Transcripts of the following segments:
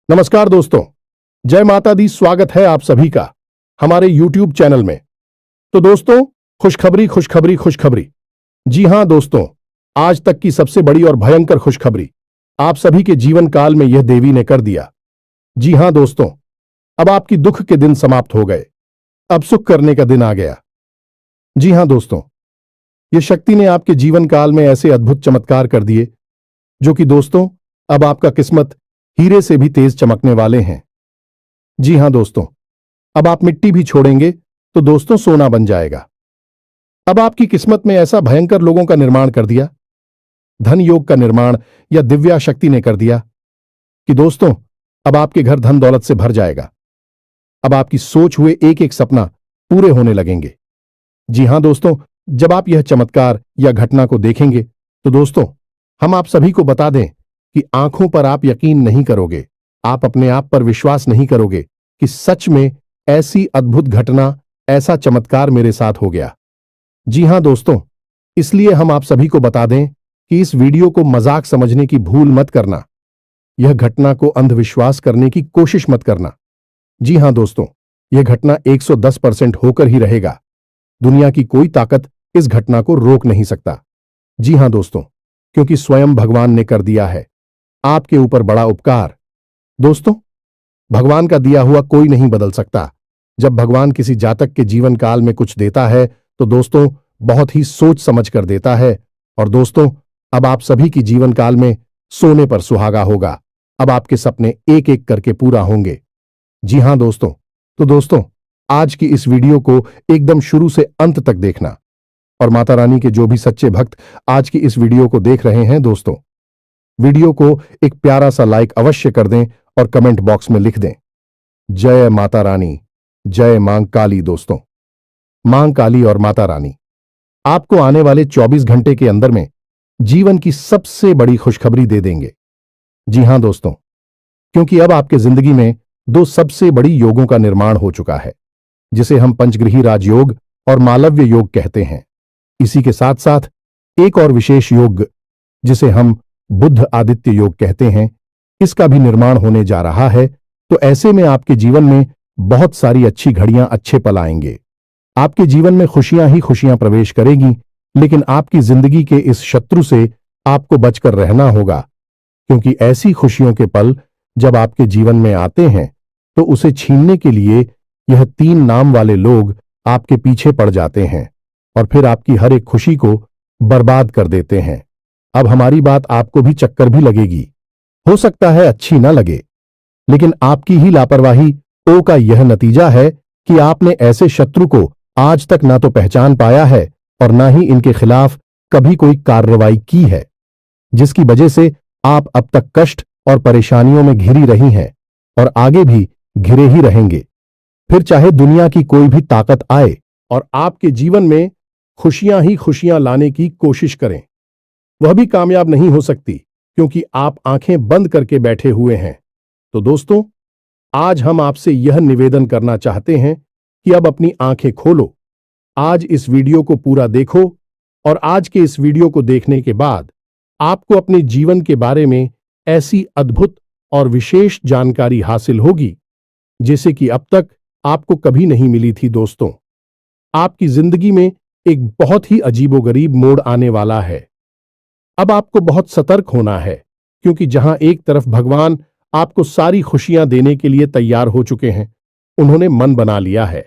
नमस्कार दोस्तों, जय माता दी। स्वागत है आप सभी का हमारे YouTube चैनल में। तो दोस्तों, खुशखबरी खुशखबरी खुशखबरी। जी हां दोस्तों, आज तक की सबसे बड़ी और भयंकर खुशखबरी आप सभी के जीवन काल में यह देवी ने कर दिया। जी हां दोस्तों, अब आपकी दुख के दिन समाप्त हो गए, अब सुख करने का दिन आ गया। जी हां दोस्तों, यह शक्ति ने आपके जीवन काल में ऐसे अद्भुत चमत्कार कर दिए जो कि दोस्तों अब आपका किस्मत हीरे से भी तेज चमकने वाले हैं। जी हां दोस्तों, अब आप मिट्टी भी छोड़ेंगे तो दोस्तों सोना बन जाएगा। अब आपकी किस्मत में ऐसा भयंकर लोगों का निर्माण कर दिया, धन योग का निर्माण या दिव्या शक्ति ने कर दिया कि दोस्तों अब आपके घर धन दौलत से भर जाएगा। अब आपकी सोच हुए एक एक सपना पूरे होने लगेंगे। जी हां दोस्तों, जब आप यह चमत्कार या घटना को देखेंगे तो दोस्तों हम आप सभी को बता दें कि आंखों पर आप यकीन नहीं करोगे, आप अपने आप पर विश्वास नहीं करोगे कि सच में ऐसी अद्भुत घटना, ऐसा चमत्कार मेरे साथ हो गया। जी हां दोस्तों, इसलिए हम आप सभी को बता दें कि इस वीडियो को मजाक समझने की भूल मत करना, यह घटना को अंधविश्वास करने की कोशिश मत करना। जी हां दोस्तों, यह घटना 110% होकर ही रहेगा। दुनिया की कोई ताकत इस घटना को रोक नहीं सकता। जी हां दोस्तों, क्योंकि स्वयं भगवान ने कर दिया है आपके ऊपर बड़ा उपकार। दोस्तों, भगवान का दिया हुआ कोई नहीं बदल सकता। जब भगवान किसी जातक के जीवन काल में कुछ देता है तो दोस्तों बहुत ही सोच समझ कर देता है। और दोस्तों अब आप सभी की जीवन काल में सोने पर सुहागा होगा। अब आपके सपने एक एक करके पूरा होंगे। जी हां दोस्तों, तो दोस्तों आज की इस वीडियो को एकदम शुरू से अंत तक देखना। और माता रानी के जो भी सच्चे भक्त आज की इस वीडियो को देख रहे हैं दोस्तों, वीडियो को एक प्यारा सा लाइक अवश्य कर दें और कमेंट बॉक्स में लिख दें, जय माता रानी, जय मां काली। दोस्तों, मां काली और माता रानी आपको आने वाले 24 घंटे के अंदर में जीवन की सबसे बड़ी खुशखबरी दे देंगे। जी हां दोस्तों, क्योंकि अब आपके जिंदगी में दो सबसे बड़ी योगों का निर्माण हो चुका है, जिसे हम पंचग्रही राजयोग और मालव्य योग कहते हैं। इसी के साथ साथ एक और विशेष योग जिसे हम बुध आदित्य योग कहते हैं, इसका भी निर्माण होने जा रहा है। तो ऐसे में आपके जीवन में बहुत सारी अच्छी घड़ियां, अच्छे पल आएंगे। आपके जीवन में खुशियां ही खुशियां प्रवेश करेगी, लेकिन आपकी जिंदगी के इस शत्रु से आपको बचकर रहना होगा, क्योंकि ऐसी खुशियों के पल जब आपके जीवन में आते हैं तो उसे छीनने के लिए यह 3 नाम वाले लोग आपके पीछे पड़ जाते हैं और फिर आपकी हर एक खुशी को बर्बाद कर देते हैं। अब हमारी बात आपको भी चक्कर भी लगेगी, हो सकता है अच्छी ना लगे, लेकिन आपकी ही लापरवाही ओ का यह नतीजा है कि आपने ऐसे शत्रु को आज तक ना तो पहचान पाया है और ना ही इनके खिलाफ कभी कोई कार्रवाई की है, जिसकी वजह से आप अब तक कष्ट और परेशानियों में घिरी रही हैं और आगे भी घिरे ही रहेंगे। फिर चाहे दुनिया की कोई भी ताकत आए और आपके जीवन में खुशियां ही खुशियां लाने की कोशिश करें, वह भी कामयाब नहीं हो सकती, क्योंकि आप आंखें बंद करके बैठे हुए हैं। तो दोस्तों आज हम आपसे यह निवेदन करना चाहते हैं कि अब अपनी आंखें खोलो, आज इस वीडियो को पूरा देखो और आज के इस वीडियो को देखने के बाद आपको अपने जीवन के बारे में ऐसी अद्भुत और विशेष जानकारी हासिल होगी जैसे कि अब तक आपको कभी नहीं मिली थी। दोस्तों, आपकी जिंदगी में एक बहुत ही अजीबोगरीब मोड़ आने वाला है। अब आपको बहुत सतर्क होना है, क्योंकि जहां एक तरफ भगवान आपको सारी खुशियां देने के लिए तैयार हो चुके हैं, उन्होंने मन बना लिया है,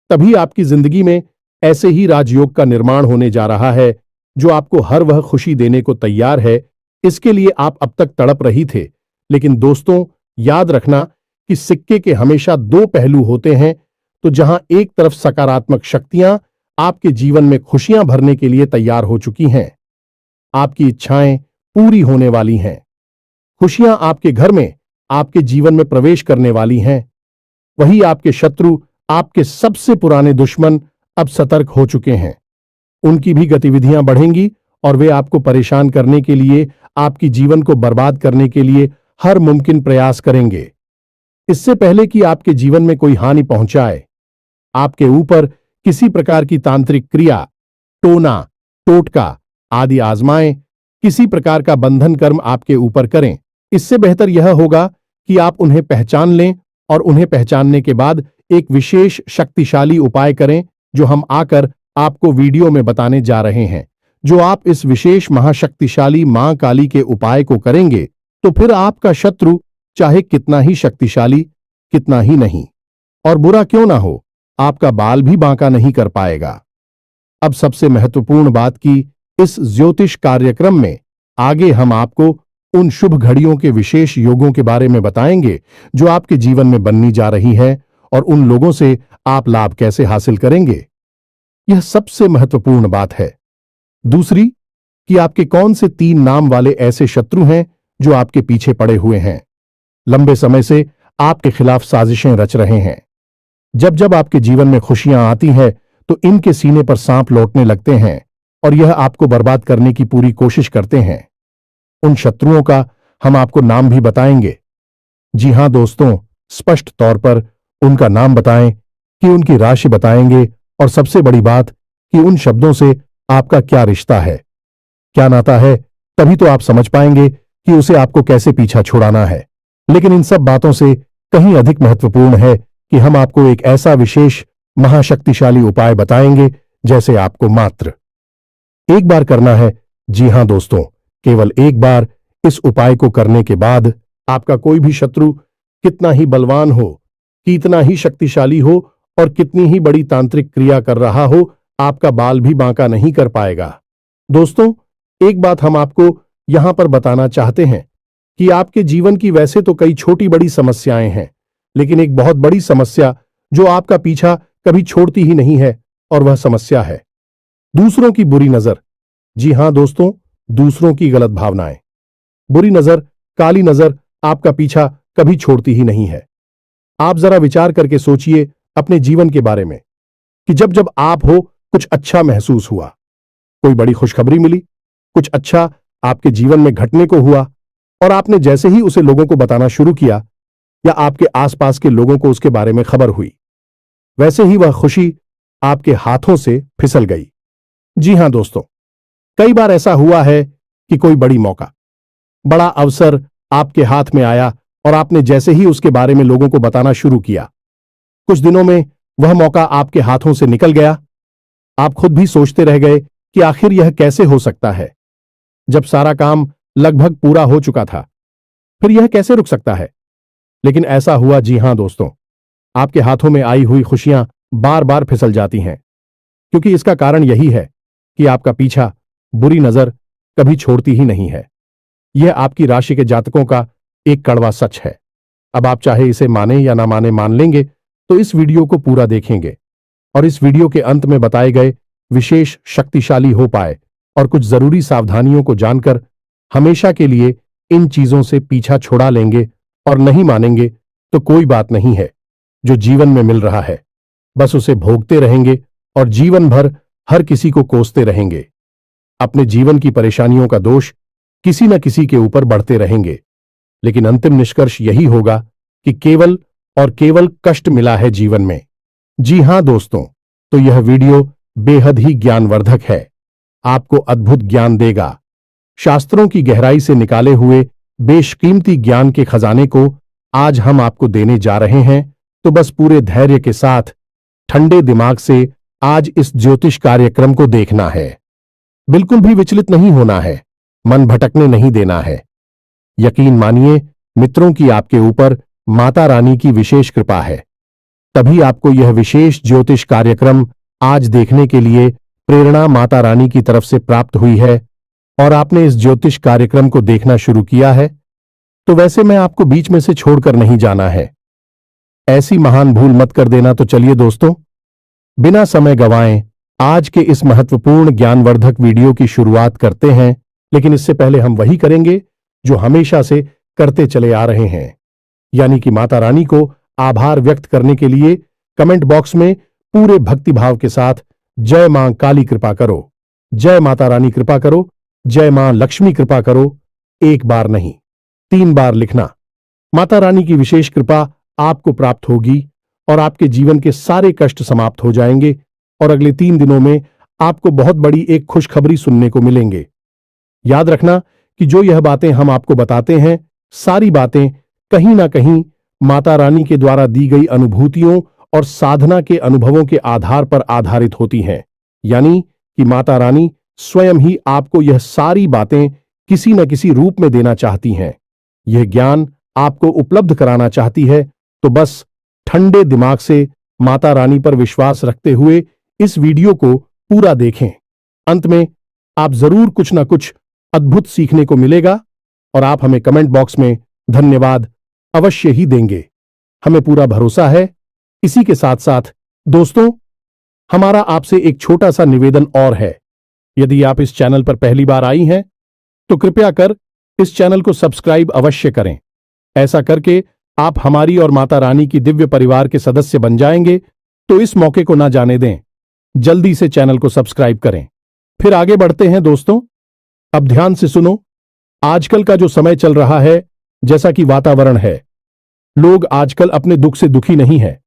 तभी आपकी जिंदगी में ऐसे ही राजयोग का निर्माण होने जा रहा है जो आपको हर वह खुशी देने को तैयार है। इसके लिए आप अब तक तड़प रही थे, लेकिन दोस्तों याद रखना कि सिक्के के हमेशा 2 पहलू होते हैं। तो जहां एक तरफ सकारात्मक शक्तियां आपके जीवन में खुशियां भरने के लिए तैयार हो चुकी हैं, आपकी इच्छाएं पूरी होने वाली हैं, खुशियां आपके घर में, आपके जीवन में प्रवेश करने वाली हैं, वही आपके शत्रु, आपके सबसे पुराने दुश्मन अब सतर्क हो चुके हैं। उनकी भी गतिविधियां बढ़ेंगी और वे आपको परेशान करने के लिए, आपकी जीवन को बर्बाद करने के लिए हर मुमकिन प्रयास करेंगे। इससे पहले कि आपके जीवन में कोई हानि पहुंचाए, आपके ऊपर किसी प्रकार की तांत्रिक क्रिया, टोना, टोटका आदि आजमाएं, किसी प्रकार का बंधन कर्म आपके ऊपर करें, इससे बेहतर यह होगा कि आप उन्हें पहचान लें और उन्हें पहचानने के बाद एक विशेष शक्तिशाली उपाय करें जो हम आकर आपको वीडियो में बताने जा रहे हैं। जो आप इस विशेष महाशक्तिशाली मां काली के उपाय को करेंगे तो फिर आपका शत्रु चाहे कितना ही शक्तिशाली, कितना ही नहीं और बुरा क्यों ना हो, आपका बाल भी बांका नहीं कर पाएगा। अब सबसे महत्वपूर्ण बात की इस ज्योतिष कार्यक्रम में आगे हम आपको उन शुभ घड़ियों के विशेष योगों के बारे में बताएंगे जो आपके जीवन में बननी जा रही है और उन लोगों से आप लाभ कैसे हासिल करेंगे। यह सबसे महत्वपूर्ण बात है। दूसरी कि आपके कौन से 3 नाम वाले ऐसे शत्रु हैं जो आपके पीछे पड़े हुए हैं, लंबे समय से आपके खिलाफ साजिशें रच रहे हैं। जब जब आपके जीवन में खुशियां आती हैं तो इनके सीने पर सांप लौटने लगते हैं और यह आपको बर्बाद करने की पूरी कोशिश करते हैं। उन शत्रुओं का हम आपको नाम भी बताएंगे। जी हां दोस्तों, स्पष्ट तौर पर उनका नाम बताएं कि उनकी राशि बताएंगे और सबसे बड़ी बात कि उन शब्दों से आपका क्या रिश्ता है, क्या नाता है, तभी तो आप समझ पाएंगे कि उसे आपको कैसे पीछा छुड़ाना है। लेकिन इन सब बातों से कहीं अधिक महत्वपूर्ण है कि हम आपको एक ऐसा विशेष महाशक्तिशाली उपाय बताएंगे जैसे आपको मात्र एक बार करना है। जी हां दोस्तों, केवल एक बार इस उपाय को करने के बाद आपका कोई भी शत्रु कितना ही बलवान हो, कितना ही शक्तिशाली हो और कितनी ही बड़ी तांत्रिक क्रिया कर रहा हो, आपका बाल भी बांका नहीं कर पाएगा। दोस्तों, एक बात हम आपको यहां पर बताना चाहते हैं कि आपके जीवन की वैसे तो कई छोटी बड़ी समस्याएं हैं, लेकिन एक बहुत बड़ी समस्या जो आपका पीछा कभी छोड़ती ही नहीं है और वह समस्या है दूसरों की बुरी नजर। जी हां दोस्तों, दूसरों की गलत भावनाएं, बुरी नजर, काली नजर आपका पीछा कभी छोड़ती ही नहीं है। आप जरा विचार करके सोचिए अपने जीवन के बारे में कि जब जब आप हो कुछ अच्छा महसूस हुआ, कोई बड़ी खुशखबरी मिली, कुछ अच्छा आपके जीवन में घटने को हुआ और आपने जैसे ही उसे लोगों को बताना शुरू किया या आपके आसपास के लोगों को उसके बारे में खबर हुई, वैसे ही वह खुशी आपके हाथों से फिसल गई। जी हां दोस्तों, कई बार ऐसा हुआ है कि कोई बड़ी मौका, बड़ा अवसर आपके हाथ में आया और आपने जैसे ही उसके बारे में लोगों को बताना शुरू किया, कुछ दिनों में वह मौका आपके हाथों से निकल गया। आप खुद भी सोचते रह गए कि आखिर यह कैसे हो सकता है, जब सारा काम लगभग पूरा हो चुका था, फिर यह कैसे रुक सकता है। लेकिन ऐसा हुआ। जी हां दोस्तों, आपके हाथों में आई हुई खुशियां बार बार फिसल जाती हैं, क्योंकि इसका कारण यही है कि आपका पीछा बुरी नजर कभी छोड़ती ही नहीं है। यह आपकी राशि के जातकों का एक कड़वा सच है। अब आप चाहे इसे माने या ना माने, मान लेंगे तो इस वीडियो को पूरा देखेंगे और इस वीडियो के अंत में बताए गए विशेष शक्तिशाली उपाय और कुछ जरूरी सावधानियों को जानकर हमेशा के लिए इन चीजों से पीछा छुड़ा लेंगे। और नहीं मानेंगे तो कोई बात नहीं है, जो जीवन में मिल रहा है बस उसे भोगते रहेंगे और जीवन भर हर किसी को कोसते रहेंगे। अपने जीवन की परेशानियों का दोष किसी न किसी के ऊपर बढ़ते रहेंगे, लेकिन अंतिम निष्कर्ष यही होगा कि केवल और केवल कष्ट मिला है जीवन में। जी हां दोस्तों, तो यह वीडियो बेहद ही ज्ञानवर्धक है, आपको अद्भुत ज्ञान देगा। शास्त्रों की गहराई से निकाले हुए बेशकीमती ज्ञान के खजाने को आज हम आपको देने जा रहे हैं। तो बस पूरे धैर्य के साथ ठंडे दिमाग से आज इस ज्योतिष कार्यक्रम को देखना है। बिल्कुल भी विचलित नहीं होना है, मन भटकने नहीं देना है। यकीन मानिए मित्रों की आपके ऊपर माता रानी की विशेष कृपा है, तभी आपको यह विशेष ज्योतिष कार्यक्रम आज देखने के लिए प्रेरणा माता रानी की तरफ से प्राप्त हुई है और आपने इस ज्योतिष कार्यक्रम को देखना शुरू किया है। तो वैसे मैं आपको बीच में से छोड़कर नहीं जाना है, ऐसी महान भूल मत कर देना। तो चलिए दोस्तों, बिना समय गंवाए आज के इस महत्वपूर्ण ज्ञानवर्धक वीडियो की शुरुआत करते हैं। लेकिन इससे पहले हम वही करेंगे जो हमेशा से करते चले आ रहे हैं, यानी कि माता रानी को आभार व्यक्त करने के लिए कमेंट बॉक्स में पूरे भक्तिभाव के साथ जय मां काली कृपा करो, जय माता रानी कृपा करो, जय मां लक्ष्मी कृपा करो, एक बार नहीं 3 बार लिखना। माता रानी की विशेष कृपा आपको प्राप्त होगी और आपके जीवन के सारे कष्ट समाप्त हो जाएंगे और अगले 3 दिनों में आपको बहुत बड़ी एक खुशखबरी सुनने को मिलेंगे। याद रखना कि जो यह बातें हम आपको बताते हैं, सारी बातें कहीं ना कहीं माता रानी के द्वारा दी गई अनुभूतियों और साधना के अनुभवों के आधार पर आधारित होती हैं। यानी कि माता रानी स्वयं ही आपको यह सारी बातें किसी न किसी रूप में देना चाहती हैं। यह ज्ञान आपको उपलब्ध कराना चाहती है, तो बस ठंडे दिमाग से माता रानी पर विश्वास रखते हुए इस वीडियो को पूरा देखें। अंत में आप जरूर कुछ ना कुछ अद्भुत सीखने को मिलेगा और आप हमें कमेंट बॉक्स में धन्यवाद अवश्य ही देंगे। हमें पूरा भरोसा है। इसी के साथ साथ दोस्तों, हमारा आपसे एक छोटा सा निवेदन और है। यदि आप इस चैनल पर पहली बार आई हैं, तो कृपया कर इस चैनल को सब्सक्राइब अवश्य करें। ऐसा करके आप हमारी और माता रानी की दिव्य परिवार के सदस्य बन जाएंगे, तो इस मौके को ना जाने दें। जल्दी से चैनल को सब्सक्राइब करें। फिर आगे बढ़ते हैं दोस्तों। अब ध्यान से सुनो। आजकल का जो समय चल रहा है, जैसा कि वातावरण है, लोग आजकल अपने दुख से दुखी नहीं हैं,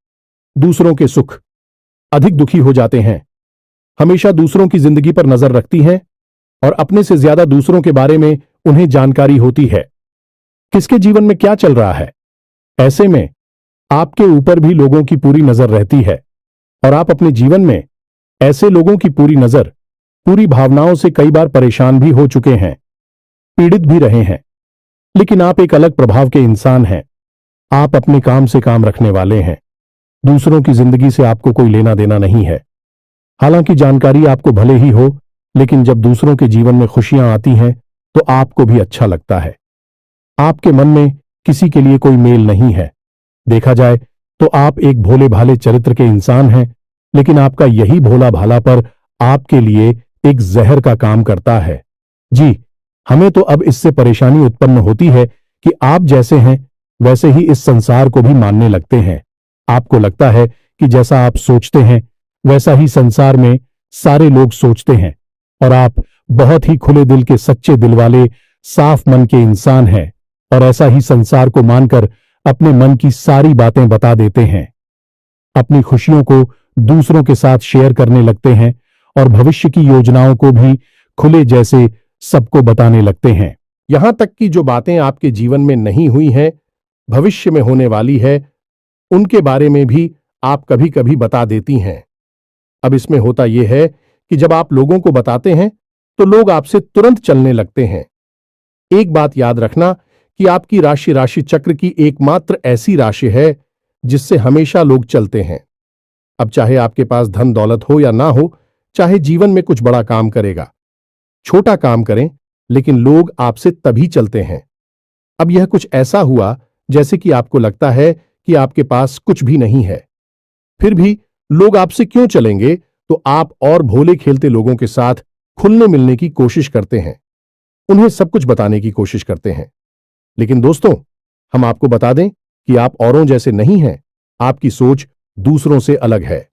दूसरों के सुख अधिक दुखी हो जाते हैं। हमेशा दूसरों की जिंदगी पर नजर रखती हैं और अपने से ज्यादा दूसरों के बारे में उन्हें जानकारी होती है, किसके जीवन में क्या चल रहा है। ऐसे में आपके ऊपर भी लोगों की पूरी नजर रहती है और आप अपने जीवन में ऐसे लोगों की पूरी नजर, पूरी भावनाओं से कई बार परेशान भी हो चुके हैं, पीड़ित भी रहे हैं। लेकिन आप एक अलग प्रभाव के इंसान हैं। आप अपने काम से काम रखने वाले हैं। दूसरों की जिंदगी से आपको कोई लेना देना नहीं है। हालांकि जानकारी आपको भले ही हो, लेकिन जब दूसरों के जीवन में खुशियां आती हैं तो आपको भी अच्छा लगता है। आपके मन में किसी के लिए कोई मेल नहीं है। देखा जाए तो आप एक भोले भाले चरित्र के इंसान हैं, लेकिन आपका यही भोला भाला पर आपके लिए एक जहर का काम करता है। जी, हमें तो अब इससे परेशानी उत्पन्न होती है कि आप जैसे हैं वैसे ही इस संसार को भी मानने लगते हैं। आपको लगता है कि जैसा आप सोचते हैं वैसा ही संसार में सारे लोग सोचते हैं और आप बहुत ही खुले दिल के, सच्चे दिल वाले, साफ मन के इंसान हैं और ऐसा ही संसार को मानकर अपने मन की सारी बातें बता देते हैं। अपनी खुशियों को दूसरों के साथ शेयर करने लगते हैं और भविष्य की योजनाओं को भी खुले जैसे सबको बताने लगते हैं। यहां तक कि जो बातें आपके जीवन में नहीं हुई हैं, भविष्य में होने वाली है, उनके बारे में भी आप कभी कभी बता देती हैं। अब इसमें होता यह है कि जब आप लोगों को बताते हैं तो लोग आपसे तुरंत चलने लगते हैं। एक बात याद रखना कि आपकी राशि राशि चक्र की एकमात्र ऐसी राशि है जिससे हमेशा लोग चलते हैं। अब चाहे आपके पास धन दौलत हो या ना हो, चाहे जीवन में कुछ बड़ा काम करेगा, छोटा काम करें, लेकिन लोग आपसे तभी चलते हैं। अब यह कुछ ऐसा हुआ जैसे कि आपको लगता है कि आपके पास कुछ भी नहीं है, फिर भी लोग आपसे क्यों चलेंगे, तो आप और भोले खेलते लोगों के साथ खुलने मिलने की कोशिश करते हैं, उन्हें सब कुछ बताने की कोशिश करते हैं। लेकिन दोस्तों, हम आपको बता दें कि आप औरों जैसे नहीं हैं। आपकी सोच दूसरों से अलग है।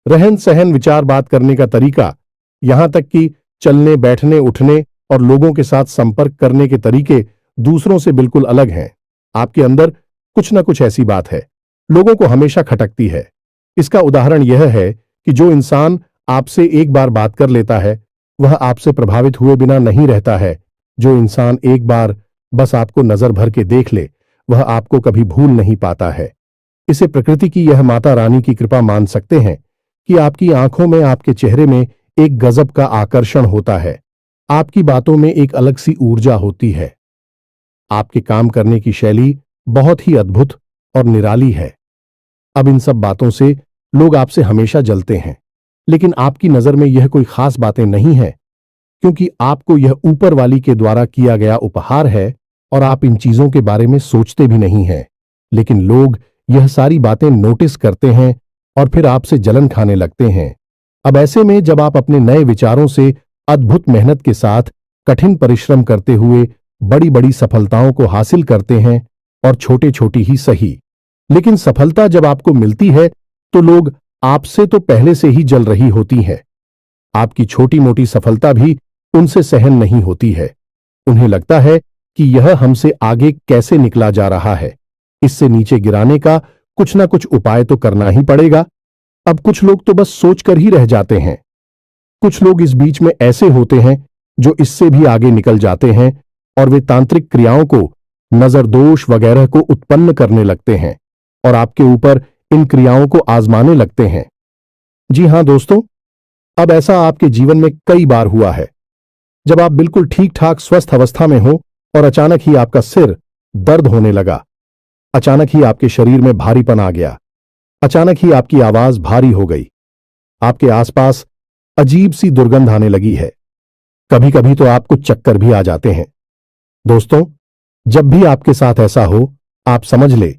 रहन सहन, विचार, बात करने का तरीका, यहां तक कि चलने, बैठने, उठने और लोगों के साथ संपर्क करने के तरीके दूसरों से बिल्कुल अलग हैं। आपके अंदर कुछ ना कुछ ऐसी बात है, लोगों को हमेशा खटकती है। इसका उदाहरण यह है कि जो इंसान आपसे एक बार बात कर लेता है, वह आपसे प्रभावित हुए बिना नहीं रहता है। जो इंसान एक बार बस आपको नजर भर के देख ले, वह आपको कभी भूल नहीं पाता है। इसे प्रकृति की यह माता रानी की कृपा मान सकते हैं कि आपकी आंखों में, आपके चेहरे में एक गजब का आकर्षण होता है। आपकी बातों में एक अलग सी ऊर्जा होती है। आपके काम करने की शैली बहुत ही अद्भुत और निराली है। अब इन सब बातों से लोग आपसे हमेशा जलते हैं, लेकिन आपकी नजर में यह कोई खास बातें नहीं है, क्योंकि आपको यह ऊपर वाली के द्वारा किया गया उपहार है और आप इन चीजों के बारे में सोचते भी नहीं हैं। लेकिन लोग यह सारी बातें नोटिस करते हैं और फिर आपसे जलन खाने लगते हैं। अब ऐसे में जब आप अपने नए विचारों से अद्भुत मेहनत के साथ कठिन परिश्रम करते हुए बड़ी बड़ी सफलताओं को हासिल करते हैं, और छोटे छोटी ही सही, लेकिन सफलता जब आपको मिलती है तो लोग आपसे तो पहले से ही जल रही होती है। आपकी छोटी मोटी सफलता भी उनसे सहन नहीं होती है। उन्हें लगता है कि यह हमसे आगे कैसे निकला जा रहा है, इससे नीचे गिराने का कुछ ना कुछ उपाय तो करना ही पड़ेगा। अब कुछ लोग तो बस सोचकर ही रह जाते हैं। कुछ लोग इस बीच में ऐसे होते हैं जो इससे भी आगे निकल जाते हैं और वे तांत्रिक क्रियाओं को नजर दोष वगैरह को उत्पन्न करने लगते हैं और आपके ऊपर इन क्रियाओं को आजमाने लगते हैं। जी हां दोस्तों, अब ऐसा आपके जीवन में कई बार हुआ है, जब आप बिल्कुल ठीक ठाक स्वस्थ अवस्था में हो और अचानक ही आपका सिर दर्द होने लगा, अचानक ही आपके शरीर में भारीपन आ गया, अचानक ही आपकी आवाज भारी हो गई, आपके आसपास अजीब सी दुर्गंध आने लगी है, कभी कभी तो आपको चक्कर भी आ जाते हैं। दोस्तों, जब भी आपके साथ ऐसा हो, आप समझ ले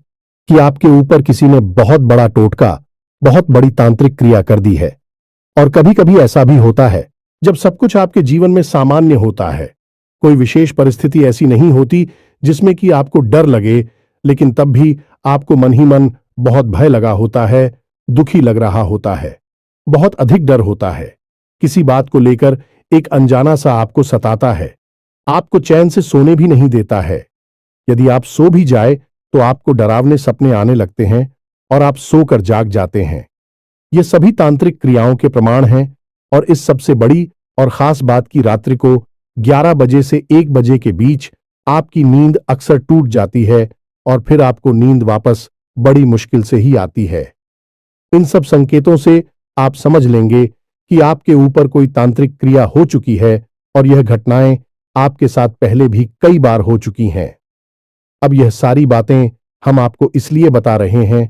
कि आपके ऊपर किसी ने बहुत बड़ा टोटका, बहुत बड़ी तांत्रिक क्रिया कर दी है। और कभी कभी ऐसा भी होता है जब सब कुछ आपके जीवन में सामान्य होता है, कोई विशेष परिस्थिति ऐसी नहीं होती जिसमें कि आपको डर लगे, लेकिन तब भी आपको मन ही मन बहुत भय लगा होता है, दुखी लग रहा होता है, बहुत अधिक डर होता है, किसी बात को लेकर एक अनजाना सा आपको सताता है, आपको चैन से सोने भी नहीं देता है। यदि आप सो भी जाए तो आपको डरावने सपने आने लगते हैं और आप सोकर जाग जाते हैं। ये सभी तांत्रिक क्रियाओं के प्रमाण हैं और इस सबसे बड़ी और खास बात की रात्रि को 11 बजे से 1 बजे के बीच आपकी नींद अक्सर टूट जाती है और फिर आपको नींद वापस बड़ी मुश्किल से ही आती है। इन सब संकेतों से आप समझ लेंगे कि आपके ऊपर कोई तांत्रिक क्रिया हो चुकी है और यह घटनाएं आपके साथ पहले भी कई बार हो चुकी हैं। अब यह सारी बातें हम आपको इसलिए बता रहे हैं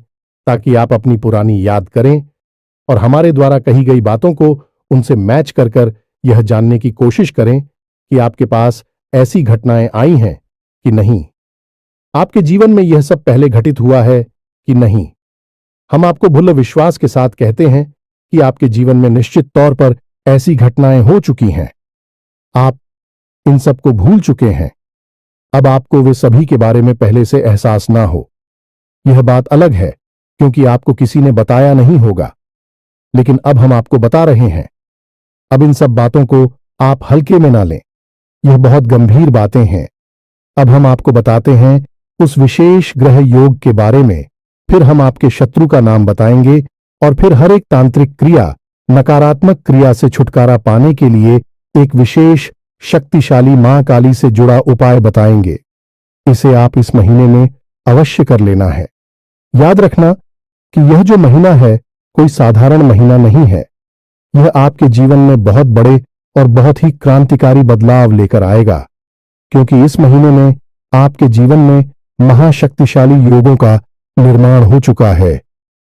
ताकि आप अपनी पुरानी याद करें और हमारे द्वारा कही गई बातों को उनसे मैच कर कर यह जानने की कोशिश करें कि आपके पास ऐसी घटनाएं आई हैं कि नहीं, आपके जीवन में यह सब पहले घटित हुआ है कि नहीं। हम आपको भुल्ल विश्वास के साथ कहते हैं कि आपके जीवन में निश्चित तौर पर ऐसी घटनाएं हो चुकी हैं, आप इन सब को भूल चुके हैं। अब आपको वे सभी के बारे में पहले से एहसास ना हो, यह बात अलग है क्योंकि आपको किसी ने बताया नहीं होगा, लेकिन अब हम आपको बता रहे हैं। अब इन सब बातों को आप हल्के में ना लें, यह बहुत गंभीर बातें हैं। अब हम आपको बताते हैं उस विशेष ग्रह योग के बारे में, फिर हम आपके शत्रु का नाम बताएंगे और फिर हर एक तांत्रिक क्रिया, नकारात्मक क्रिया से छुटकारा पाने के लिए एक विशेष शक्तिशाली मां काली से जुड़ा उपाय बताएंगे। इसे आप इस महीने में अवश्य कर लेना है। याद रखना कि यह जो महीना है कोई साधारण महीना नहीं है, यह आपके जीवन में बहुत बड़े और बहुत ही क्रांतिकारी बदलाव लेकर आएगा, क्योंकि इस महीने में आपके जीवन में महाशक्तिशाली योगों का निर्माण हो चुका है,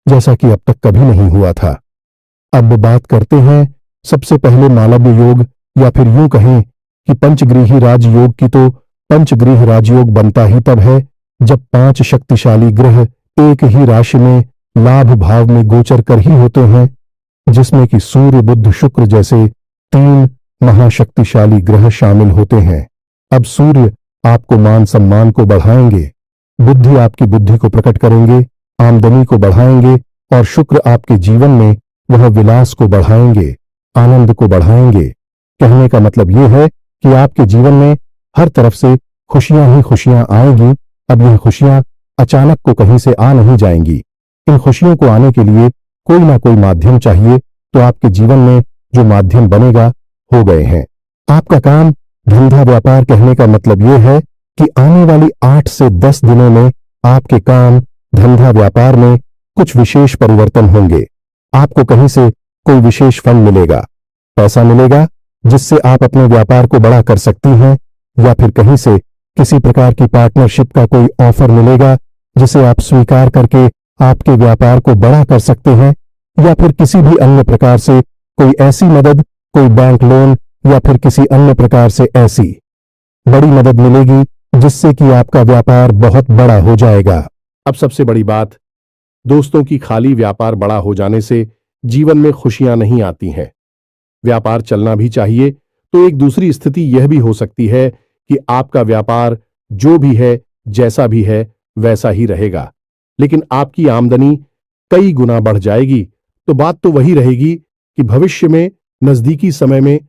जैसा कि अब तक कभी नहीं हुआ था। अब बात करते हैं सबसे पहले मालव्य योग, या फिर यूं कहें कि पंचग्रीही राजयोग की। तो पंचग्रीह राजयोग बनता ही तब है जब 5 शक्तिशाली ग्रह एक ही राशि में लाभ भाव में गोचर कर ही होते हैं, जिसमें कि सूर्य, बुध, शुक्र जैसे 3 महाशक्तिशाली ग्रह शामिल होते हैं। अब सूर्य आपको मान सम्मान को बढ़ाएंगे, बुद्धि आपकी बुद्धि को प्रकट करेंगे, आमदनी को बढ़ाएंगे, और शुक्र आपके जीवन में वह विलास को बढ़ाएंगे, आनंद को बढ़ाएंगे। कहने का मतलब यह है कि आपके जीवन में हर तरफ से खुशियां ही खुशियां आएंगी। अब यह खुशियां अचानक को कहीं से आ नहीं जाएंगी। इन खुशियों को आने के लिए कोई ना कोई माध्यम चाहिए, तो आपके जीवन में जो माध्यम बनेगा हो गए हैं। आपका काम, धंधा, व्यापार, कहने का मतलब यह है कि आने वाली 8 से 10 दिनों में आपके काम, धंधा, व्यापार में कुछ विशेष परिवर्तन होंगे। आपको कहीं से कोई विशेष फंड मिलेगा, पैसा मिलेगा, जिससे आप अपने व्यापार को बड़ा कर सकती हैं, या फिर कहीं से किसी प्रकार की पार्टनरशिप का कोई ऑफर मिलेगा जिसे आप स्वीकार करके आपके व्यापार को बड़ा कर सकते हैं, या फिर किसी भी अन्य प्रकार से कोई ऐसी मदद, कोई बैंक लोन या फिर किसी अन्य प्रकार से ऐसी बड़ी मदद मिलेगी जिससे कि आपका व्यापार बहुत बड़ा हो जाएगा। अब सबसे बड़ी बात दोस्तों की, खाली व्यापार बड़ा हो जाने से जीवन में खुशियां नहीं आती हैं। व्यापार चलना भी चाहिए, तो एक दूसरी स्थिति यह भी हो सकती है कि आपका व्यापार जो भी है, जैसा भी है, वैसा ही रहेगा, लेकिन आपकी आमदनी कई गुना बढ़ जाएगी। तो बात तो वही रहेगी कि भविष्य में, नजदीकी समय में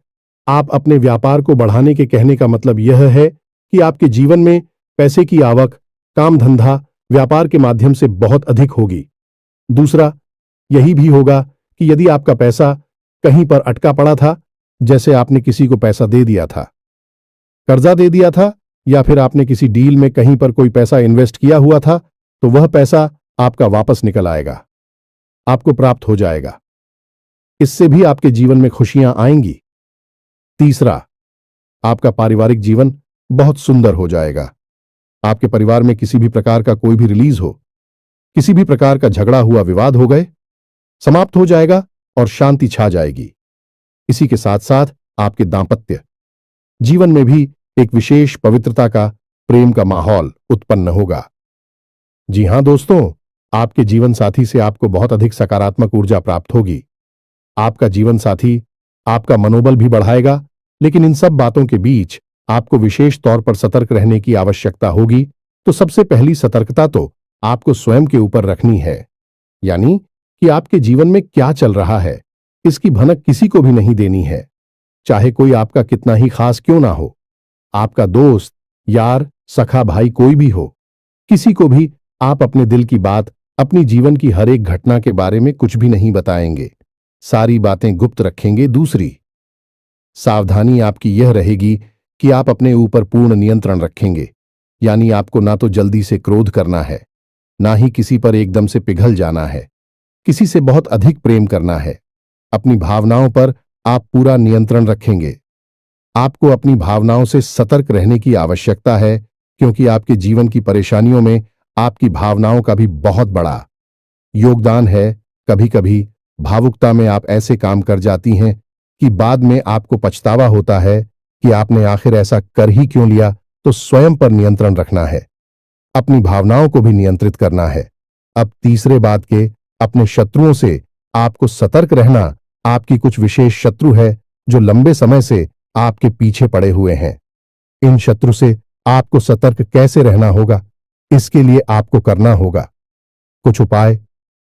आप अपने व्यापार को बढ़ाने के कहने का मतलब यह है कि आपके जीवन में पैसे की आवक, काम धंधा, व्यापार के माध्यम से बहुत अधिक होगी। दूसरा यही भी होगा कि यदि आपका पैसा कहीं पर अटका पड़ा था, जैसे आपने किसी को पैसा दे दिया था, कर्जा दे दिया था, या फिर आपने किसी डील में कहीं पर कोई पैसा इन्वेस्ट किया हुआ था, तो वह पैसा आपका वापस निकल आएगा, आपको प्राप्त हो जाएगा। इससे भी आपके जीवन में खुशियां आएंगी। तीसरा, आपका पारिवारिक जीवन बहुत सुंदर हो जाएगा। आपके परिवार में किसी भी प्रकार का कोई भी रिलीज हो, किसी भी प्रकार का झगड़ा हुआ विवाद हो गए, समाप्त हो जाएगा और शांति छा जाएगी। इसी के साथ साथ आपके दांपत्य जीवन में भी एक विशेष पवित्रता का, प्रेम का माहौल उत्पन्न होगा। जी हां दोस्तों, आपके जीवन साथी से आपको बहुत अधिक सकारात्मक ऊर्जा प्राप्त होगी। आपका जीवन साथी आपका मनोबल भी बढ़ाएगा, लेकिन इन सब बातों के बीच आपको विशेष तौर पर सतर्क रहने की आवश्यकता होगी। तो सबसे पहली सतर्कता तो आपको स्वयं के ऊपर रखनी है, यानी कि आपके जीवन में क्या चल रहा है, इसकी भनक किसी को भी नहीं देनी है, चाहे कोई आपका कितना ही खास क्यों ना हो। आपका दोस्त, यार, सखा, भाई कोई भी हो, किसी को भी आप अपने दिल की बात, अपनी जीवन की हर एक घटना के बारे में कुछ भी नहीं बताएंगे, सारी बातें गुप्त रखेंगे। दूसरी सावधानी आपकी यह रहेगी कि आप अपने ऊपर पूर्ण नियंत्रण रखेंगे, यानी आपको ना तो जल्दी से क्रोध करना है, ना ही किसी पर एकदम से पिघल जाना है, किसी से बहुत अधिक प्रेम करना है। अपनी भावनाओं पर आप पूरा नियंत्रण रखेंगे। आपको अपनी भावनाओं से सतर्क रहने की आवश्यकता है, क्योंकि आपके जीवन की परेशानियों में आपकी भावनाओं का भी बहुत बड़ा योगदान है। कभी कभी भावुकता में आप ऐसे काम कर जाती हैं कि बाद में आपको पछतावा होता है कि आपने आखिर ऐसा कर ही क्यों लिया। तो स्वयं पर नियंत्रण रखना है, अपनी भावनाओं को भी नियंत्रित करना है। अब तीसरे बात के, अपने शत्रुओं से आपको सतर्क रहना। आपकी कुछ विशेष शत्रु है जो लंबे समय से आपके पीछे पड़े हुए हैं। इन शत्रु से आपको सतर्क कैसे रहना होगा, इसके लिए आपको करना होगा कुछ उपाय।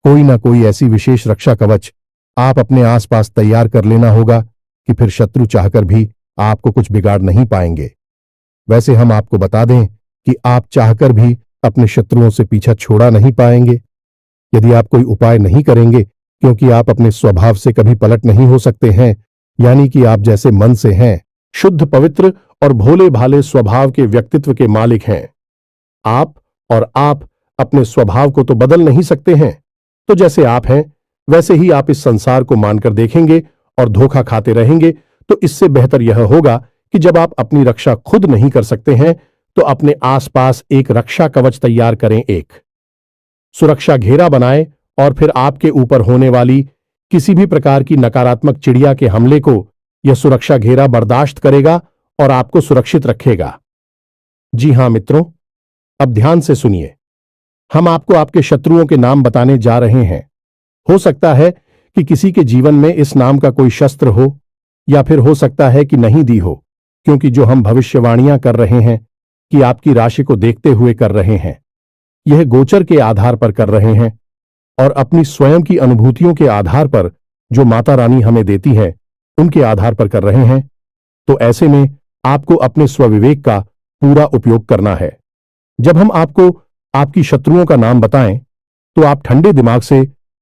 कोई ना कोई ऐसी विशेष रक्षा कवच आप अपने आसपास तैयार कर लेना होगा कि फिर शत्रु चाहकर भी आपको कुछ बिगाड़ नहीं पाएंगे। वैसे हम आपको बता दें कि आप चाहकर भी अपने शत्रुओं से पीछा छोड़ा नहीं पाएंगे, यदि आप कोई उपाय नहीं करेंगे, क्योंकि आप अपने स्वभाव से कभी पलट नहीं हो सकते हैं, यानी कि आप जैसे मन से हैं, शुद्ध, पवित्र और भोले भाले स्वभाव के व्यक्तित्व के मालिक हैं आप, और आप अपने स्वभाव को तो बदल नहीं सकते हैं। तो जैसे आप हैं वैसे ही आप इस संसार को मानकर देखेंगे और धोखा खाते रहेंगे। तो इससे बेहतर यह होगा कि जब आप अपनी रक्षा खुद नहीं कर सकते हैं, तो अपने आसपास एक रक्षा कवच तैयार करें, एक सुरक्षा घेरा बनाएं, और फिर आपके ऊपर होने वाली किसी भी प्रकार की नकारात्मक चिड़िया के हमले को यह सुरक्षा घेरा बर्दाश्त करेगा और आपको सुरक्षित रखेगा। जी हां मित्रों, अब ध्यान से सुनिए। हम आपको आपके शत्रुओं के नाम बताने जा रहे हैं। हो सकता है कि किसी के जीवन में इस नाम का कोई शस्त्र हो, या फिर हो सकता है कि नहीं दी हो, क्योंकि जो हम भविष्यवाणियां कर रहे हैं कि आपकी राशि को देखते हुए कर रहे हैं, यह गोचर के आधार पर कर रहे हैं और अपनी स्वयं की अनुभूतियों के आधार पर जो माता रानी हमें देती है उनके आधार पर कर रहे हैं। तो ऐसे में आपको अपने स्वविवेक का पूरा उपयोग करना है। जब हम आपको आपकी शत्रुओं का नाम बताएं, तो आप ठंडे दिमाग से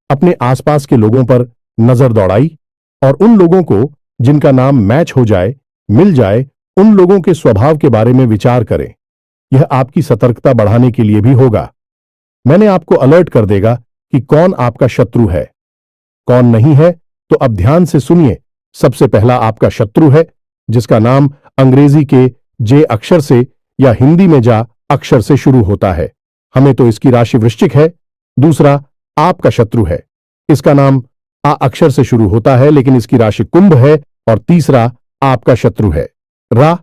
अपने आसपास के लोगों पर नजर दौड़ाई और उन लोगों को जिनका नाम मैच हो जाए, मिल जाए, उन लोगों के स्वभाव के बारे में विचार करें। यह आपकी सतर्कता बढ़ाने के लिए भी होगा। मैंने आपको अलर्ट कर देगा कि कौन आपका शत्रु है, कौन नहीं है। तो अब ध्यान से सुनिए। सबसे पहला आपका शत्रु है जिसका नाम अंग्रेजी के जे अक्षर से या हिंदी में जा अक्षर से शुरू होता है। हमें तो इसकी राशि वृश्चिक है। दूसरा आपका शत्रु है, इसका नाम आ अक्षर से शुरू होता है लेकिन इसकी राशि कुंभ है। और तीसरा आपका शत्रु है रा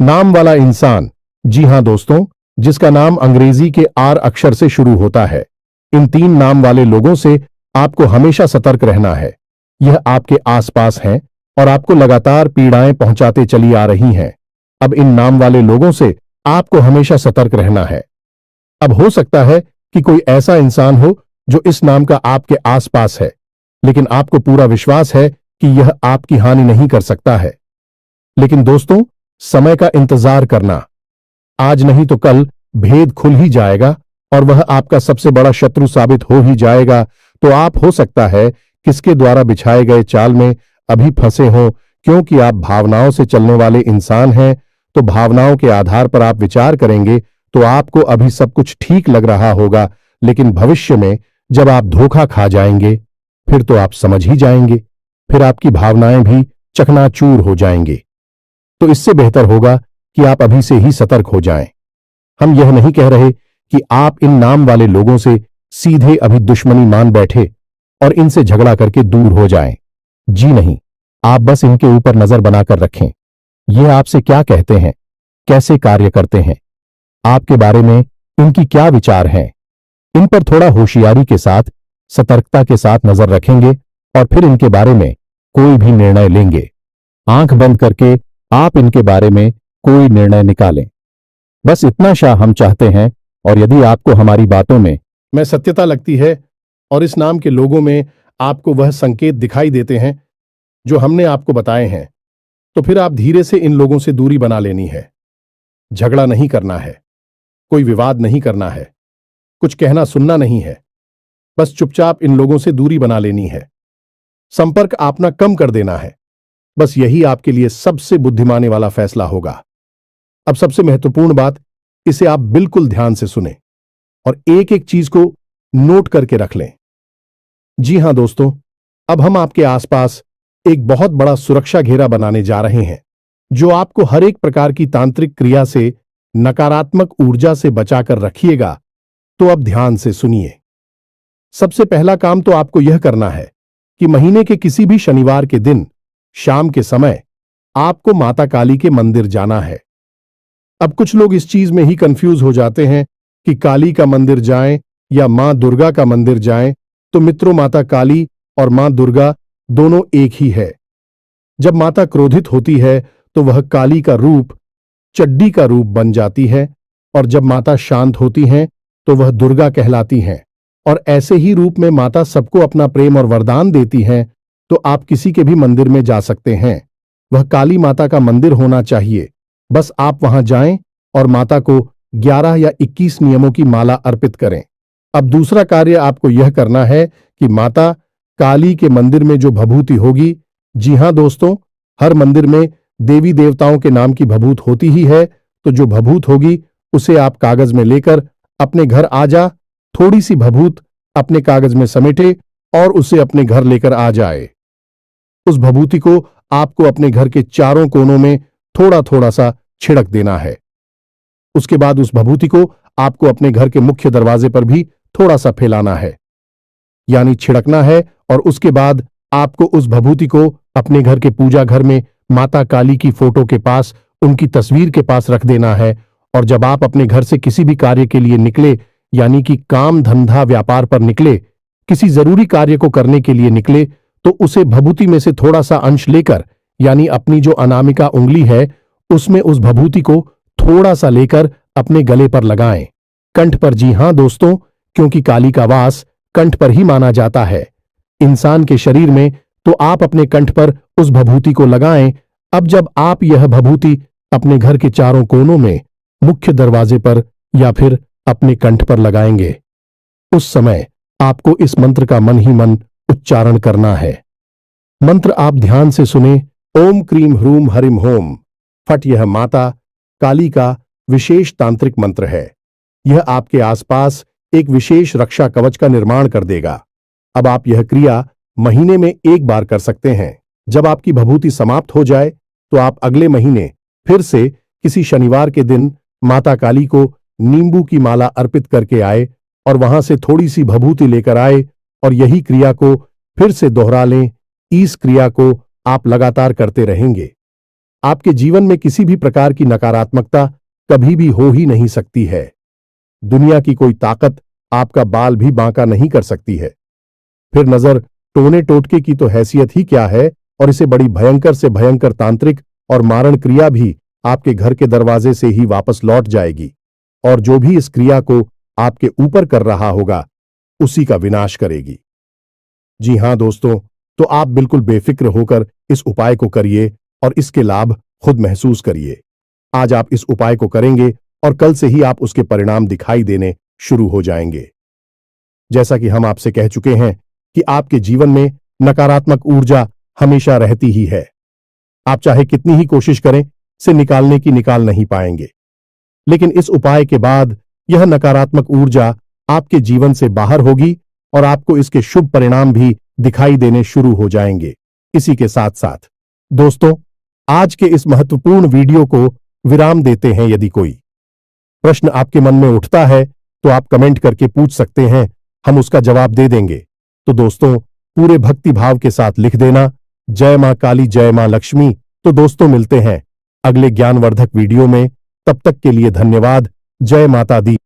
नाम वाला इंसान। जी हां दोस्तों, जिसका नाम अंग्रेजी के आर अक्षर से शुरू होता है। इन तीन नाम वाले लोगों से आपको हमेशा सतर्क रहना है। यह आपके आसपास हैं और आपको लगातार पीड़ाएं पहुंचाते चली आ रही हैं। अब इन नाम वाले लोगों से आपको हमेशा सतर्क रहना है। अब हो सकता है कि कोई ऐसा इंसान हो जो इस नाम का आपके आसपास है, लेकिन आपको पूरा विश्वास है कि यह आपकी हानि नहीं कर सकता है। लेकिन दोस्तों, समय का इंतजार करना, आज नहीं तो कल भेद खुल ही जाएगा और वह आपका सबसे बड़ा शत्रु साबित हो ही जाएगा। तो आप हो सकता है किसके द्वारा बिछाए गए चाल में अभी फंसे हों, क्योंकि आप भावनाओं से चलने वाले इंसान हैं। तो भावनाओं के आधार पर आप विचार करेंगे तो आपको अभी सब कुछ ठीक लग रहा होगा, लेकिन भविष्य में जब आप धोखा खा जाएंगे फिर तो आप समझ ही जाएंगे, फिर आपकी भावनाएं भी चकनाचूर हो जाएंगे। तो इससे बेहतर होगा कि आप अभी से ही सतर्क हो जाएं। हम यह नहीं कह रहे कि आप इन नाम वाले लोगों से सीधे अभी दुश्मनी मान बैठे और इनसे झगड़ा करके दूर हो जाएं। जी नहीं, आप बस इनके ऊपर नजर बनाकर रखें। ये आपसे क्या कहते हैं, कैसे कार्य करते हैं, आपके बारे में इनकी क्या विचार हैं, इन पर थोड़ा होशियारी के साथ, सतर्कता के साथ नजर रखेंगे और फिर इनके बारे में कोई भी निर्णय लेंगे। आंख बंद करके आप इनके बारे में कोई निर्णय निकालें। बस इतना शाह हम चाहते हैं। और यदि आपको हमारी बातों में सत्यता लगती है और इस नाम के लोगों में आपको वह संकेत दिखाई देते हैं जो हमने आपको बताए हैं, तो फिर आप धीरे से इन लोगों से दूरी बना लेनी है। झगड़ा नहीं करना है, कोई विवाद नहीं करना है, कुछ कहना सुनना नहीं है, बस चुपचाप इन लोगों से दूरी बना लेनी है। संपर्क अपना कम कर देना है। बस यही आपके लिए सबसे बुद्धिमानी वाला फैसला होगा। अब सबसे महत्वपूर्ण बात, इसे आप बिल्कुल ध्यान से सुने और एक एक चीज को नोट करके रख लें। जी हां दोस्तों, अब हम आपके आसपास एक बहुत बड़ा सुरक्षा घेरा बनाने जा रहे हैं जो आपको हर एक प्रकार की तांत्रिक क्रिया से, नकारात्मक ऊर्जा से बचाकर रखिएगा। तो अब ध्यान से सुनिए। सबसे पहला काम तो आपको यह करना है कि महीने के किसी भी शनिवार के दिन शाम के समय आपको माता काली के मंदिर जाना है। अब कुछ लोग इस चीज में ही कंफ्यूज हो जाते हैं कि काली का मंदिर जाएं या मां दुर्गा का मंदिर जाएं। तो मित्रों, माता काली और मां दुर्गा दोनों एक ही है। जब माता क्रोधित होती है तो वह काली का रूप, चड्डी का रूप बन जाती है, और जब माता शांत होती हैं तो वह दुर्गा कहलाती हैं। और ऐसे ही रूप में माता सबको अपना प्रेम और वरदान देती हैं। तो आप किसी के भी मंदिर में जा सकते हैं, वह काली माता का मंदिर होना चाहिए। बस आप वहां जाएं और माता को 11 या 21 नियमों की माला अर्पित करें। अब दूसरा कार्य आपको यह करना है कि माता काली के मंदिर में जो भभूति होगी, जी हां दोस्तों, हर मंदिर में देवी देवताओं के नाम की भभूत होती ही है, तो जो भभूत होगी उसे आप कागज में लेकर अपने घर आ जा, थोड़ी सी भभूत अपने कागज में समेटे और उसे अपने घर लेकर आ जाए। उस भभूति को आपको अपने घर के चारों कोनों में थोड़ा थोड़ा सा छिड़क देना है। उसके बाद उस भभूति को आपको अपने घर के मुख्य दरवाजे पर भी थोड़ा सा फैलाना है, यानी छिड़कना है। और उसके बाद आपको उस भभूति को अपने घर के पूजा घर में माता काली की फोटो के पास, उनकी तस्वीर के पास रख देना है। और जब आप अपने घर से किसी भी कार्य के लिए निकले, यानी कि काम धंधा व्यापार पर निकले, किसी जरूरी कार्य को करने के लिए निकले, तो उसे भभूति में से थोड़ा सा अंश लेकर, यानी अपनी जो अनामिका उंगली है उसमें उस भभूति को थोड़ा सा लेकर अपने गले पर लगाएं, कंठ पर। जी हां दोस्तों, क्योंकि काली का वास कंठ पर ही माना जाता है इंसान के शरीर में, तो आप अपने कंठ पर उस भभूति को लगाएं। अब जब आप यह भभूति अपने घर के चारों कोनों में, मुख्य दरवाजे पर या फिर अपने कंठ पर लगाएंगे, उस समय आपको इस मंत्र का मन ही मन उच्चारण करना है। मंत्र आप ध्यान से सुने। ओम क्रीम ह्रूम हरिम होम फट। यह माता काली का विशेष तांत्रिक मंत्र है। यह आपके आसपास एक विशेष रक्षा कवच का निर्माण कर देगा। अब आप यह क्रिया महीने में एक बार कर सकते हैं। जब आपकी भभूति समाप्त हो जाए तो आप अगले महीने फिर से किसी शनिवार के दिन माता काली को नींबू की माला अर्पित करके आए और वहां से थोड़ी सी भभूति लेकर आए और यही क्रिया को फिर से दोहरा लें। इस क्रिया को आप लगातार करते रहेंगे। आपके जीवन में किसी भी प्रकार की नकारात्मकता कभी भी हो ही नहीं सकती है। दुनिया की कोई ताकत आपका बाल भी बांका नहीं कर सकती है। फिर नजर टोने टोटके की तो हैसियत ही क्या है, और इसे बड़ी भयंकर से भयंकर तांत्रिक और मारण क्रिया भी आपके घर के दरवाजे से ही वापस लौट जाएगी, और जो भी इस क्रिया को आपके ऊपर कर रहा होगा उसी का विनाश करेगी। जी हां दोस्तों, तो आप बिल्कुल बेफिक्र होकर इस उपाय को करिए और इसके लाभ खुद महसूस करिए। आज आप इस उपाय को करेंगे और कल से ही आप उसके परिणाम दिखाई देने शुरू हो जाएंगे। जैसा कि हम आपसे कह चुके हैं कि आपके जीवन में नकारात्मक ऊर्जा हमेशा रहती ही है। आप चाहे कितनी ही कोशिश करें, से निकाल नहीं पाएंगे। लेकिन इस उपाय के बाद यह नकारात्मक ऊर्जा आपके जीवन से बाहर होगी और आपको इसके शुभ परिणाम भी दिखाई देने शुरू हो जाएंगे। इसी के साथ साथ दोस्तों, आज के इस महत्वपूर्ण वीडियो को विराम देते हैं। यदि कोई प्रश्न आपके मन में उठता है तो आप कमेंट करके पूछ सकते हैं, हम उसका जवाब दे देंगे। तो दोस्तों, पूरे भक्ति भाव के साथ लिख देना, जय मां काली, जय मां लक्ष्मी। तो दोस्तों, मिलते हैं अगले ज्ञानवर्धक वीडियो में। तब तक के लिए धन्यवाद। जय माता दी।